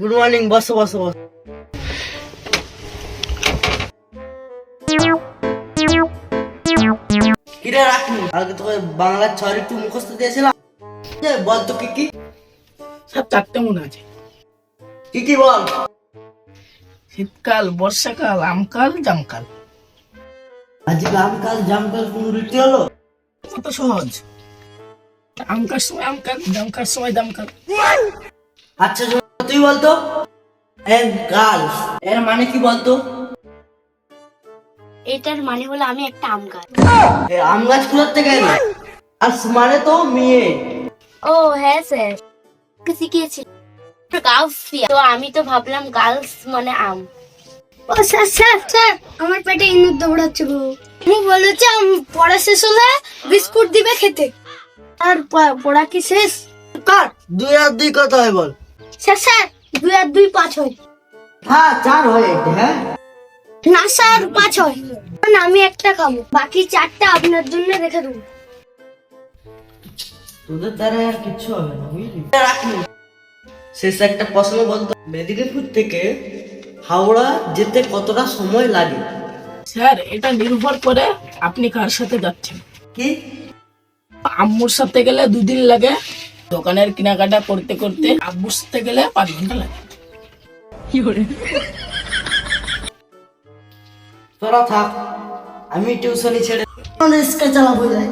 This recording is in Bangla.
গুড মর্নিং, বসো বসো বসো। কিরে রাখি, আগে তোকে বাংলার ছড়ি একটু মুখস্থ দিয়েছিলাম, বল তো কি কি? সব চারটে মনে আছে। কি কি বল? শীতকাল, বর্ষাকাল, আমকাল, জামকাল। আজকে আমকাল জামকাল কোন রীতি হলো? কত সহজ। আমকার সময় আমকাল, জামকার সময় জামকাল। আচ্ছা তুই বলতো, গার্লস এর মানে কি বলতো? এটার মানে হলো আমি একটা আম গাছ। আম গাছ কোথার থেকে এলো? আর মানে তো মেয়ে। ও হ্যাঁ স্যার, শিখিয়েছি গার্লস, তো আমি তো ভাবলাম গার্লস মানে আম। ও স্যার স্যার স্যার, আমার পেটে ইঁদুর দৌড়াচ্ছে গো। আমি বলেছি পড়া শেষ হলে বিস্কুট দিবে খেতে। আর পড়া কি শেষ? কাট, 2 আর 2 কত হয় বল? স্যার স্যার, 2 আর 2 5 হয়। হ্যাঁ 4 হয়। হ্যাঁ না স্যার, 5 হয়। আমি একটা খাবো, বাকি 4টা আপনার জন্য রেখে দেবো। তোদের দ্বারা আর কিছু হবে না, বুঝলি? রাখি, শেষ একটা প্রশ্ন বলতো, মেদিনীপুর থেকে হাওড়া যেতে কতটা সময় লাগে? স্যার, এটা নির্ভর করে আপনি কার সাথে যাচ্ছেন। কি? আম্মুর সাথে গেলে 2 দিন লাগে, দোকানের কেনাকাটা করতে করতে আব্বুর সাথে গেলে 5 ঘন্টা লাগে। তোরা থাক, আমি টিউশনি ছেড়ে রিক্সা চালাবো যাই।